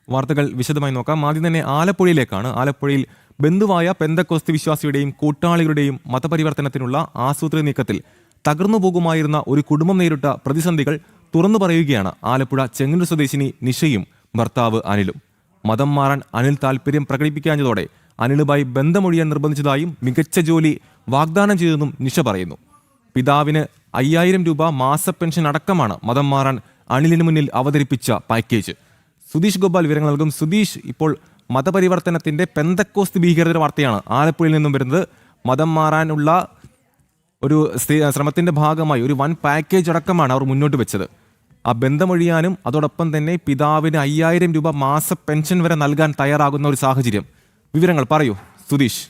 വാർത്തകൾ വിശദമായി നോക്കാം. ആദ്യം തന്നെ ആലപ്പുഴയിലേക്കാണ്. ആലപ്പുഴയിൽ ബന്ധുവായ പെന്തക്കോസ്ത് വിശ്വാസിയുടെയും കൂട്ടാളികളുടെയും മതപരിവർത്തനത്തിനുള്ള ആസൂത്രിത നീക്കത്തിൽ തകർന്നു പോകുമായിരുന്ന ഒരു കുടുംബം നേരിട്ട പ്രതിസന്ധികൾ തുറന്നു പറയുകയാണ് ആലപ്പുഴ ചെങ്ങന്നൂർ സ്വദേശിനി നിഷയും ഭർത്താവ് അനിലും. മതം മാറാൻ അനിൽ താൽപര്യം പ്രകടിപ്പിക്കാഞ്ഞതോടെ അനിലുമായി ബന്ധമൊഴിയാൻ നിർബന്ധിച്ചതായും മികച്ച ജോലി വാഗ്ദാനം ചെയ്തെന്നും നിഷ പറയുന്നു. പിതാവിന് 5000 രൂപ മാസ പെൻഷൻ അടക്കമാണ് മതം മാറാൻ അനിലിന് മുന്നിൽ അവതരിപ്പിച്ച പാക്കേജ്. സുധീഷ് ഗോപാൽ വിവരങ്ങൾ നൽകും. സുധീഷ്, ഇപ്പോൾ മതപരിവർത്തനത്തിന്റെ പെന്തക്കോസ്ത് ഭീകരത വാർത്തയാണ് ആലപ്പുഴയിൽ നിന്നും വരുന്നത്. മതം മാറാനുള്ള ഒരു ശ്രമത്തിന്റെ ഭാഗമായി ഒരു വൻ പാക്കേജ് അടക്കമാണ് അവർ മുന്നോട്ട് വെച്ചത്. ആ ബന്ധമൊഴിയാനും അതോടൊപ്പം തന്നെ പിതാവിന് 5000 രൂപ മാസ പെൻഷൻ വരെ നൽകാൻ തയ്യാറാകുന്ന ഒരു സാഹചര്യം. വിവരങ്ങൾ പറയൂ സുധീഷ്.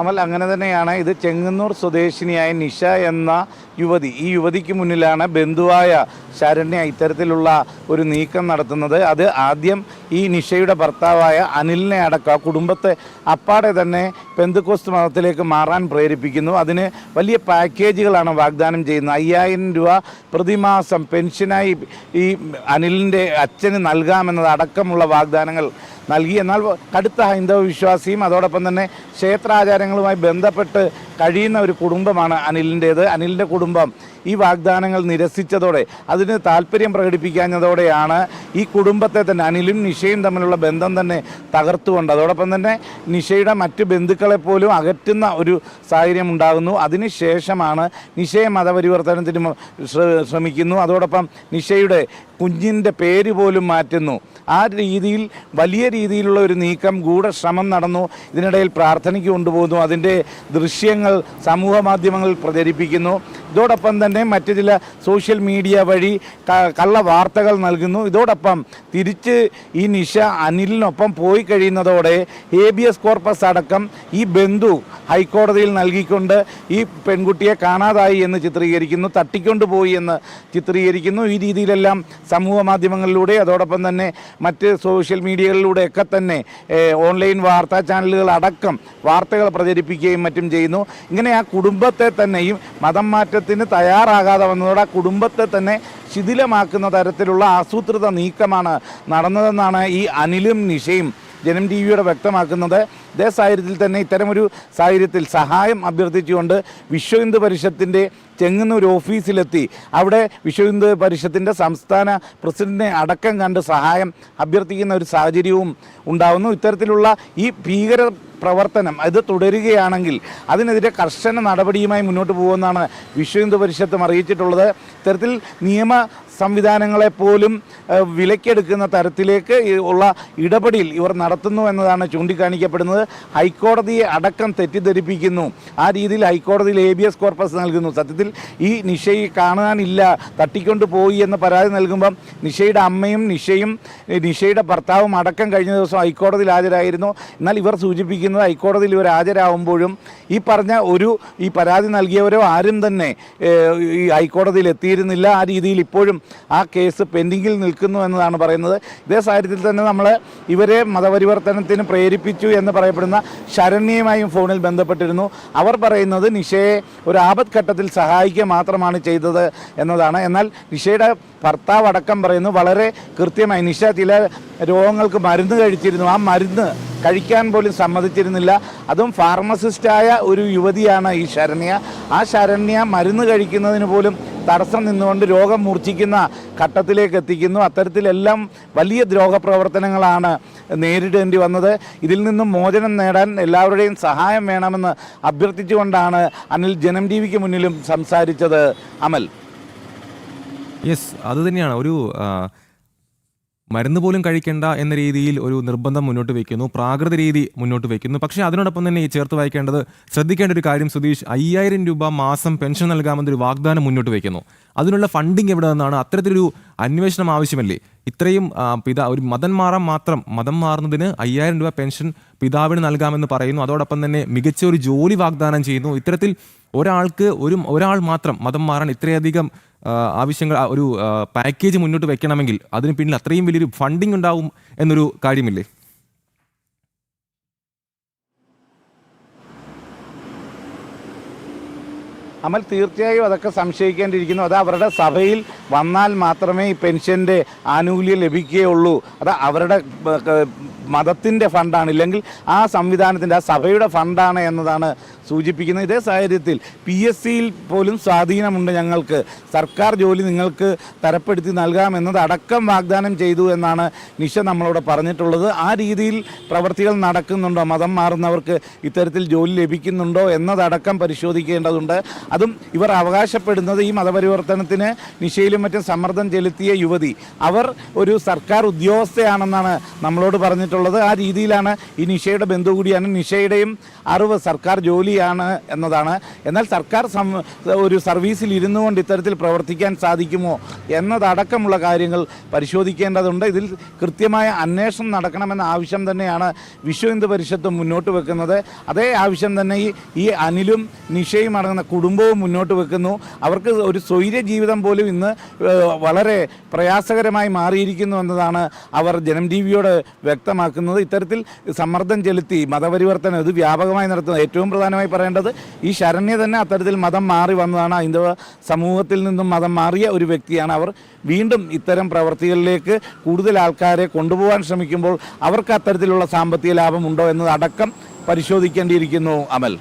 അമൽ, അങ്ങനെ തന്നെയാണ്. ഇത് ചെങ്ങന്നൂർ സ്വദേശിനിയായ നിഷ എന്ന യുവതി. ഈ യുവതിക്ക് മുന്നിലാണ് ബന്ധുവായ ശരണ്യ ഇത്തരത്തിലുള്ള ഒരു നീക്കം നടത്തുന്നത്. അത് ആദ്യം ഈ നിഷയുടെ ഭർത്താവായ അനിലിനെ അടക്കം കുടുംബത്തെ അപ്പാടെ തന്നെ പെന്തക്കോസ്ത് മതത്തിലേക്ക് മാറാൻ പ്രേരിപ്പിക്കുന്നു. അതിന് വലിയ പാക്കേജുകളാണ് വാഗ്ദാനം ചെയ്യുന്നത്. 5000 രൂപ പ്രതിമാസം പെൻഷനായി ഈ അനിലിൻ്റെ അച്ഛന് നൽകാമെന്നത് അടക്കമുള്ള വാഗ്ദാനങ്ങൾ നൽകി. എന്നാൽ കടുത്ത ഹൈന്ദവ വിശ്വാസിയും അതോടൊപ്പം തന്നെ ക്ഷേത്രാചാരങ്ങളുമായി ബന്ധപ്പെട്ട് കഴിയുന്ന ഒരു കുടുംബമാണ് അനിലിൻ്റേത്. അനിലിൻ്റെ കുടുംബം ഈ വാഗ്ദാനങ്ങൾ നിരസിച്ചതോടെ, അതിന് താല്പര്യം പ്രകടിപ്പിക്കാഞ്ഞതോടെയാണ് ഈ കുടുംബത്തെ തന്നെ അനിലും നിഷയും തമ്മിലുള്ള ബന്ധം തന്നെ തകർത്തുകൊണ്ട് അതോടൊപ്പം തന്നെ നിഷയുടെ മറ്റ് ബന്ധുക്കളെപ്പോലും അകറ്റുന്ന ഒരു സാഹചര്യം ഉണ്ടാകുന്നു. അതിനുശേഷമാണ് നിഷയെ മതപരിവർത്തനത്തിന് ശ്രമിക്കുന്നു. അതോടൊപ്പം നിഷയുടെ കുഞ്ഞിൻ്റെ പേര് പോലും മാറ്റുന്നു. ആ രീതിയിൽ വലിയ രീതിയിലുള്ള ഒരു നീക്കം, ഗൂഢശ്രമം നടന്നു. ഇതിനിടയിൽ പ്രാർത്ഥനയ്ക്ക് കൊണ്ടുപോകുന്നു. അതിൻ്റെ ദൃശ്യങ്ങൾ സമൂഹ മാധ്യമങ്ങളിൽ പ്രചരിപ്പിക്കുന്നു. ഇതോടൊപ്പം തന്നെ മറ്റു ചില സോഷ്യൽ മീഡിയ വഴി കള്ള വാർത്തകൾ നൽകുന്നു. ഇതോടൊപ്പം തിരിച്ച് ഈ നിഷ അനിലിനൊപ്പം പോയി കഴിയുന്നതോടെ ഹേബിയസ് കോർപ്പസ് അടക്കം ഈ ബന്ധു ഹൈക്കോടതിയിൽ നൽകിക്കൊണ്ട് ഈ പെൺകുട്ടിയെ കാണാതായി എന്ന് ചിത്രീകരിക്കുന്നു, തട്ടിക്കൊണ്ടുപോയി എന്ന് ചിത്രീകരിക്കുന്നു. ഈ രീതിയിലെല്ലാം സമൂഹ മാധ്യമങ്ങളിലൂടെ അതോടൊപ്പം തന്നെ മറ്റ് സോഷ്യൽ മീഡിയകളിലൂടെയൊക്കെ തന്നെ ഓൺലൈൻ വാർത്താ ചാനലുകൾ അടക്കം വാർത്തകൾ പ്രചരിപ്പിക്കുകയും മറ്റും ചെയ്യുന്നു. ഇങ്ങനെ ആ കുടുംബത്തെ തന്നെ ഈ മതം മാറ്റത്തിന് തയ്യാറാകാതെ വന്നതോടെ ആ കുടുംബത്തെ തന്നെ ശിഥിലമാക്കുന്ന തരത്തിലുള്ള ആസൂത്രിത നീക്കമാണ് നടന്നതെന്നാണ് ഈ അനിലും നിഷയും ജനം ടി വിയോട് വ്യക്തമാക്കുന്നത്. ഇതേ സാഹചര്യത്തിൽ തന്നെ ഇത്തരമൊരു സാഹചര്യത്തിൽ സഹായം അഭ്യർത്ഥിച്ചുകൊണ്ട് വിശ്വ ഹിന്ദു പരിഷത്തിൻ്റെ ചെങ്ങന്നൂർ ഓഫീസിലെത്തി അവിടെ വിശ്വ ഹിന്ദു പരിഷത്തിൻ്റെ സംസ്ഥാന പ്രസിഡന്റിനെ അടക്കം കണ്ട് സഹായം അഭ്യർത്ഥിക്കുന്ന ഒരു സാഹചര്യവും ഉണ്ടാകുന്നു. ഇത്തരത്തിലുള്ള ഈ ഭീകര പ്രവർത്തനം ഇത് തുടരുകയാണെങ്കിൽ അതിനെതിരെ കർശന നടപടിയുമായി മുന്നോട്ട് പോകുമെന്നാണ് വിശ്വ ഹിന്ദു പരിഷത്തും അറിയിച്ചിട്ടുള്ളത്. ഇത്തരത്തിൽ നിയമ സംവിധാനങ്ങളെപ്പോലും വിലക്കെടുക്കുന്ന തരത്തിലേക്ക് ഉള്ള ഇടപെടൽ ഇവർ നടത്തുന്നു എന്നതാണ് ചൂണ്ടിക്കാണിക്കപ്പെടുന്നത്. ഹൈക്കോടതിയെ അടക്കം തെറ്റിദ്ധരിപ്പിക്കുന്നു. ആ രീതിയിൽ ഹൈക്കോടതിയിൽ ഹേബിയസ് കോർപ്പസ് നൽകുന്നു. സത്യത്തിൽ ഈ നിഷയെ കാണാനില്ല, തട്ടിക്കൊണ്ട് പോയി എന്ന് പരാതി നൽകുമ്പം നിഷയുടെ അമ്മയും നിഷയുടെ ഭർത്താവും അടക്കം കഴിഞ്ഞ ദിവസം ഹൈക്കോടതിയിൽ ഹാജരായിരുന്നു. എന്നാൽ ഇവർ സൂചിപ്പിക്കുന്നത് ഹൈക്കോടതിയിൽ ഇവർ ഹാജരാകുമ്പോഴും ഈ പറഞ്ഞ ഈ പരാതി നൽകിയവരോ ആരും തന്നെ ഈ ഹൈക്കോടതിയിൽ എത്തിയിരുന്നില്ല. ആ രീതിയിൽ ഇപ്പോഴും ആ കേസ് പെൻഡിങ്ങിൽ നിൽക്കുന്നു എന്നതാണ് പറയുന്നത്. ഇതേ സാഹചര്യത്തിൽ തന്നെ നമ്മൾ ഇവരെ മതപരിവർത്തനത്തിന് പ്രേരിപ്പിച്ചു എന്ന് പറയപ്പെടുന്ന ശരണ്യയുമായും ഫോണിൽ ബന്ധപ്പെട്ടിരുന്നു. അവർ പറയുന്നത് നിഷയെ ഒരു ആപത്ഘട്ടത്തിൽ സഹായിക്കുക മാത്രമാണ് ചെയ്തത് എന്നതാണ്. എന്നാൽ നിഷയുടെ ഭർത്താവ് അടക്കം പറയുന്നു വളരെ കൃത്യമായി നിഷ ചില രോഗങ്ങൾക്ക് മരുന്ന് കഴിച്ചിരുന്നു. ആ മരുന്ന് കഴിക്കാൻ പോലും സമ്മതിച്ചിരുന്നില്ല. അതും ഫാർമസിസ്റ്റായ ഒരു യുവതിയാണ് ഈ ശരണ്യ. ആ ശരണ്യ മരുന്ന് കഴിക്കുന്നതിന് പോലും തടസ്സം നിന്നുകൊണ്ട് രോഗം മൂർച്ഛിക്കുന്ന ഘട്ടത്തിലേക്ക് എത്തിക്കുന്നു. അത്തരത്തിലെല്ലാം വലിയ ദ്രോഹപ്രവർത്തനങ്ങളാണ് നേരിടേണ്ടി വന്നത്. ഇതിൽ നിന്നും മോചനം നേടാൻ എല്ലാവരുടെയും സഹായം വേണമെന്ന് അഭ്യർത്ഥിച്ചുകൊണ്ടാണ് അനിൽ ജനം ടി വിക്ക് മുന്നിലും സംസാരിച്ചത്. അമൽ, യെസ്, അതുതന്നെയാണ്. ഒരു മരുന്ന് പോലും കഴിക്കേണ്ട എന്ന രീതിയിൽ ഒരു നിർബന്ധം മുന്നോട്ട് വയ്ക്കുന്നു, പ്രാകൃത രീതി മുന്നോട്ട് വയ്ക്കുന്നു. പക്ഷേ അതിനോടൊപ്പം തന്നെ ഈ ചേർത്ത് വായിക്കേണ്ടത്, ശ്രദ്ധിക്കേണ്ട ഒരു കാര്യം സുധീഷ്, 5000 രൂപ മാസം പെൻഷൻ നൽകാമെന്നൊരു വാഗ്ദാനം മുന്നോട്ട് വയ്ക്കുന്നു. അതിനുള്ള ഫണ്ടിങ് എവിടെ നിന്നാണ്? അത്തരത്തിലൊരു അന്വേഷണം ആവശ്യമല്ലേ? ഇത്രയും ഒരു മതം മാറുന്നതിന് 5000 രൂപ പെൻഷൻ പിതാവിന് നൽകാമെന്ന് പറയുന്നു. അതോടൊപ്പം തന്നെ മികച്ച ഒരു ജോലി വാഗ്ദാനം ചെയ്യുന്നു. ഇത്തരത്തിൽ ഒരാൾ മാത്രം മതം മാറാൻ ഇത്രയധികം ആവശ്യങ്ങൾ, ഒരു പാക്കേജ് മുന്നോട്ട് വെക്കണമെങ്കിൽ അതിന് പിന്നിൽ അത്രയും വലിയൊരു ഫണ്ടിങ് ഉണ്ടാവും എന്നൊരു കാര്യമില്ലേ? അമൽ, തീർച്ചയായും അതൊക്കെ സംശയിക്കേണ്ടിയിരിക്കുന്നു. അത് അവരുടെ സഭയിൽ വന്നാൽ മാത്രമേ ഈ പെൻഷൻ്റെ ആനുകൂല്യം ലഭിക്കുകയുള്ളൂ. അത് അവരുടെ മതത്തിൻ്റെ ഫണ്ടാണ്, ഇല്ലെങ്കിൽ ആ സംവിധാനത്തിൻ്റെ ആ സഭയുടെ ഫണ്ടാണ് എന്നതാണ് സൂചിപ്പിക്കുന്നത്. ഇതേ സാഹചര്യത്തിൽ PSCയിൽ പോലും സ്വാധീനമുണ്ട്, ഞങ്ങൾക്ക് സർക്കാർ ജോലി നിങ്ങൾക്ക് തരപ്പെടുത്തി നൽകാമെന്നത് അടക്കം വാഗ്ദാനം ചെയ്തു എന്നാണ് നിഷ നമ്മളോട് പറഞ്ഞിട്ടുള്ളത്. ആ രീതിയിൽ പ്രവൃത്തികൾ നടക്കുന്നുണ്ടോ, മതം മാറുന്നവർക്ക് ഇത്തരത്തിൽ ജോലി ലഭിക്കുന്നുണ്ടോ എന്നതടക്കം പരിശോധിക്കേണ്ടതുണ്ട്. അതും ഇവർ അവകാശപ്പെടുന്നത് ഈ മതപരിവർത്തനത്തിന് നിഷയിലും മറ്റും സമ്മർദ്ദം ചെലുത്തിയ യുവതി അവർ ഒരു സർക്കാർ ഉദ്യോഗസ്ഥയാണെന്നാണ് നമ്മളോട് പറഞ്ഞിട്ടുള്ളത്. ആ രീതിയിലാണ് ഈ നിഷയുടെ ബന്ധു കൂടിയാണ്. നിഷയുടെയും അറിവ് സർക്കാർ ജോലിയാണ് എന്നതാണ്. എന്നാൽ സർക്കാർ ഒരു സർവീസിൽ ഇരുന്നു കൊണ്ട് ഇത്തരത്തിൽ പ്രവർത്തിക്കാൻ സാധിക്കുമോ എന്നതടക്കമുള്ള കാര്യങ്ങൾ പരിശോധിക്കേണ്ടതുണ്ട്. ഇതിൽ കൃത്യമായ അന്വേഷണം നടക്കണമെന്ന ആവശ്യം തന്നെയാണ് വിശ്വ ഹിന്ദു പരിഷത്തും മുന്നോട്ട് വെക്കുന്നത്. അതേ ആവശ്യം തന്നെ ഈ അനിലും നിഷയും അടങ്ങുന്ന കുടുംബവും മുന്നോട്ട് വെക്കുന്നു. അവർക്ക് ഒരു സ്വൈര്യ ജീവിതം പോലും ഇന്ന് വളരെ പ്രയാസകരമായി മാറിയിരിക്കുന്നു എന്നതാണ് അവർ ജനം ടിവിയോട് വ്യക്തമാക്കുന്നത്. ഇത്തരത്തിൽ സമ്മർദ്ദം ചെലുത്തി മതപരിവർത്തനം ഇത് വ്യാപകമായി നടത്തുന്നത്, ഏറ്റവും പ്രധാനമായി പറയേണ്ടത് ഈ ശരണ്യ തന്നെ അത്തരത്തിൽ മതം മാറി വന്നതാണ്. ഹൈന്ദവ സമൂഹത്തിൽ നിന്നും മതം മാറിയ ഒരു വ്യക്തിയാണ്. അവർ വീണ്ടും ഇത്തരം പ്രവർത്തികളിലേക്ക് കൂടുതൽ ആൾക്കാരെ കൊണ്ടുപോകാൻ ശ്രമിക്കുമ്പോൾ അവർക്ക് അത്തരത്തിലുള്ള സാമ്പത്തിക ലാഭമുണ്ടോ എന്നതടക്കം പരിശോധിക്കേണ്ടിയിരിക്കുന്നു. അമൽ.